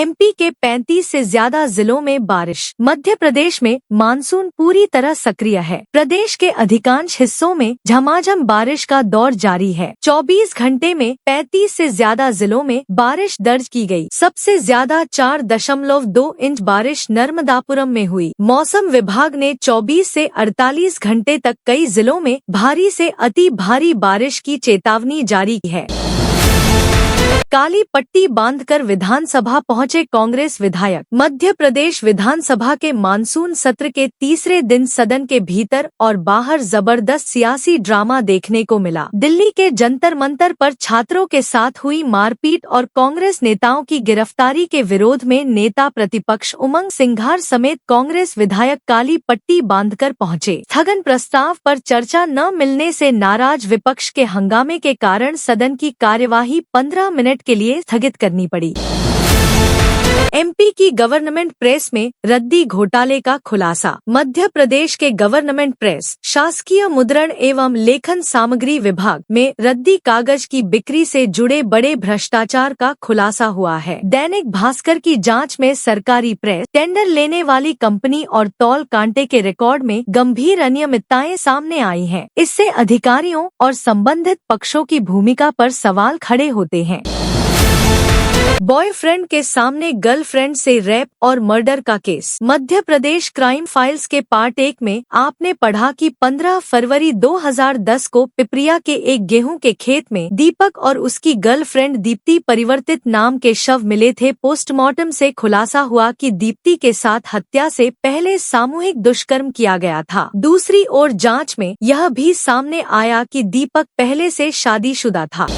MP के 35 से ज्यादा जिलों में बारिश। मध्य प्रदेश में मानसून पूरी तरह सक्रिय है। प्रदेश के अधिकांश हिस्सों में झमाझम बारिश का दौर जारी है। 24 घंटे में 35 से ज्यादा जिलों में बारिश दर्ज की गई। सबसे ज्यादा 4.2 इंच बारिश नर्मदापुरम में हुई। मौसम विभाग ने 24 से 48 घंटे तक कई जिलों में भारी से अति भारी बारिश की चेतावनी जारी की है। काली पट्टी बांधकर विधानसभा पहुंचे कांग्रेस विधायक। मध्य प्रदेश विधानसभा के मानसून सत्र के तीसरे दिन सदन के भीतर और बाहर जबरदस्त सियासी ड्रामा देखने को मिला। दिल्ली के जंतर मंतर पर छात्रों के साथ हुई मारपीट और कांग्रेस नेताओं की गिरफ्तारी के विरोध में नेता प्रतिपक्ष उमंग सिंघार समेत कांग्रेस विधायक काली पट्टी बांधकर पहुंचे। स्थगन प्रस्ताव पर चर्चा न मिलने से नाराज विपक्ष के हंगामे के कारण सदन की कार्यवाही 15 मिनट के लिए स्थगित करनी पड़ी। एमपी की गवर्नमेंट प्रेस में रद्दी घोटाले का खुलासा। मध्य प्रदेश के गवर्नमेंट प्रेस शासकीय मुद्रण एवं लेखन सामग्री विभाग में रद्दी कागज की बिक्री से जुड़े बड़े भ्रष्टाचार का खुलासा हुआ है। दैनिक भास्कर की जांच में सरकारी प्रेस टेंडर लेने वाली कंपनी और तौल कांटे के रिकॉर्ड में गंभीर अनियमितताएं सामने आई हैं। इससे अधिकारियों और संबंधित पक्षों की भूमिका पर सवाल खड़े होते हैं। बॉयफ्रेंड के सामने गर्लफ्रेंड से रेप और मर्डर का case. Madhya Pradesh crime files के पार्ट 1 में आपने पढ़ा कि 15 फरवरी 2010 को पिपरिया के एक गेहूं के खेत में दीपक और उसकी गर्लफ्रेंड दीप्ति परिवर्तित नाम के शव मिले थे। पोस्टमार्टम से खुलासा हुआ कि दीप्ति के साथ हत्या से पहले सामूहिक दुष्कर्म किया गया था। दूसरी ओर जांच में यह भी सामने आया कि दीपक पहले से शादीशुदा था।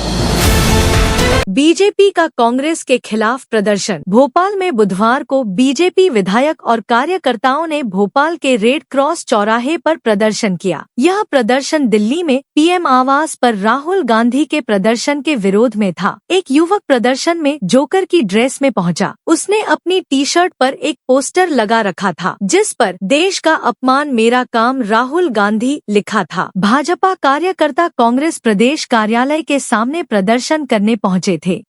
बीजेपी का कांग्रेस के खिलाफ प्रदर्शन। भोपाल में बुधवार को बीजेपी विधायक और कार्यकर्ताओं ने भोपाल के रेड क्रॉस चौराहे पर प्रदर्शन किया। यह प्रदर्शन दिल्ली में पीएम आवास पर राहुल गांधी के प्रदर्शन के विरोध में था। एक युवक प्रदर्शन में जोकर की ड्रेस में पहुंचा। उसने अपनी टी शर्ट पर एक पोस्टर लगा रखा था जिस पर देश का अपमान मेरा काम राहुल गांधी लिखा था। भाजपा कार्यकर्ता कांग्रेस प्रदेश कार्यालय के सामने प्रदर्शन करने पहुंचे थे।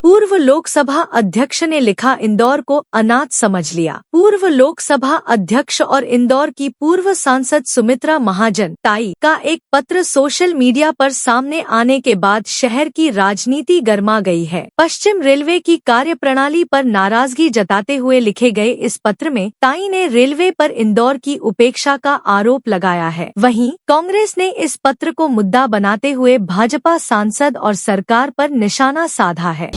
पूर्व लोकसभा अध्यक्ष ने लिखा, इंदौर को अनाथ समझ लिया। पूर्व लोकसभा अध्यक्ष और इंदौर की पूर्व सांसद सुमित्रा महाजन ताई का एक पत्र सोशल मीडिया पर सामने आने के बाद शहर की राजनीति गर्मा गई है। पश्चिम रेलवे की कार्यप्रणाली पर नाराजगी जताते हुए लिखे गए इस पत्र में ताई ने रेलवे पर इंदौर की उपेक्षा का आरोप लगाया है। वहीं कांग्रेस ने इस पत्र को मुद्दा बनाते हुए भाजपा सांसद और सरकार पर निशाना साधा है।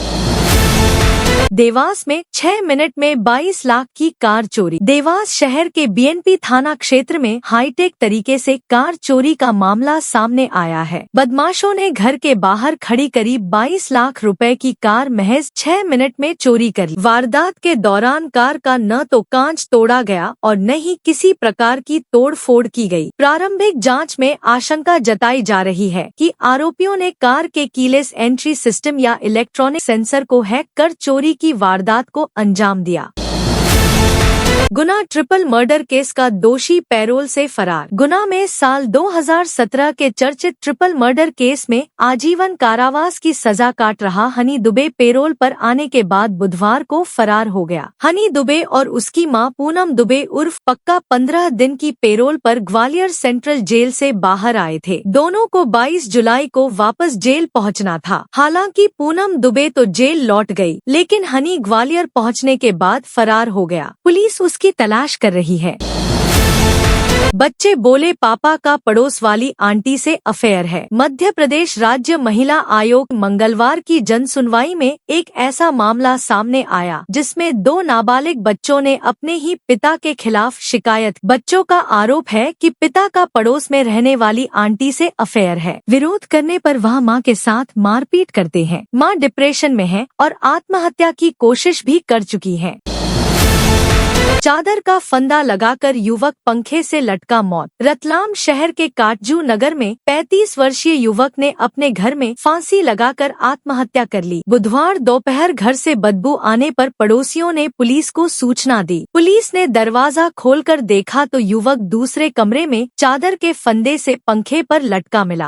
देवास में 6 मिनट में 22 लाख की कार चोरी। देवास शहर के बीएनपी थाना क्षेत्र में हाईटेक तरीके से कार चोरी का मामला सामने आया है। बदमाशों ने घर के बाहर खड़ी करीब 22 लाख रुपए की कार महज 6 मिनट में चोरी कर ली। वारदात के दौरान कार का न तो कांच तोड़ा गया और न ही किसी प्रकार की तोड़-फोड़ की गई। प्रारंभिक जांच में आशंका जताई जा रही है कि आरोपियों ने कार के कीलेस एंट्री सिस्टम या इलेक्ट्रॉनिक सेंसर को हैक कर चोरी की वारदात को अंजाम दिया। गुना ट्रिपल मर्डर केस का दोषी पैरोल से फरार। गुना में साल 2017 के चर्चित ट्रिपल मर्डर केस में आजीवन कारावास की सजा काट रहा हनी दुबे पैरोल पर आने के बाद बुधवार को फरार हो गया। हनी दुबे और उसकी मां पूनम दुबे उर्फ पक्का 15 दिन की पैरोल पर ग्वालियर सेंट्रल जेल से बाहर आए थे। दोनों को 22 जुलाई को वापस जेल पहुंचना था। हालांकि पूनम दुबे तो जेल लौट गई, लेकिन हनी ग्वालियर पहुंचने के बाद फरार हो गया। पुलिस उसकी तलाश कर रही है। बच्चे बोले पापा का पड़ोस वाली आंटी से अफेयर है। मध्य प्रदेश राज्य महिला आयोग मंगलवार की जनसुनवाई में एक ऐसा मामला सामने आया जिसमें 2 नाबालिग बच्चों ने अपने ही पिता के खिलाफ शिकायत। बच्चों का आरोप है कि पिता का पड़ोस में रहने वाली आंटी से अफेयर है। विरोध करने पर वह मां के साथ मारपीट करते हैं। मां डिप्रेशन में है और आत्महत्या की कोशिश भी कर चुकी है। चादर का फंदा लगाकर युवक पंखे से लटका मौत। रतलाम शहर के काटजू नगर में 35 वर्षीय युवक ने अपने घर में फांसी लगाकर आत्महत्या कर ली। बुधवार दोपहर घर से बदबू आने पर पड़ोसियों ने पुलिस को सूचना दी। पुलिस ने दरवाजा खोलकर देखा तो युवक दूसरे कमरे में चादर के फंदे से पंखे पर लटका मिला।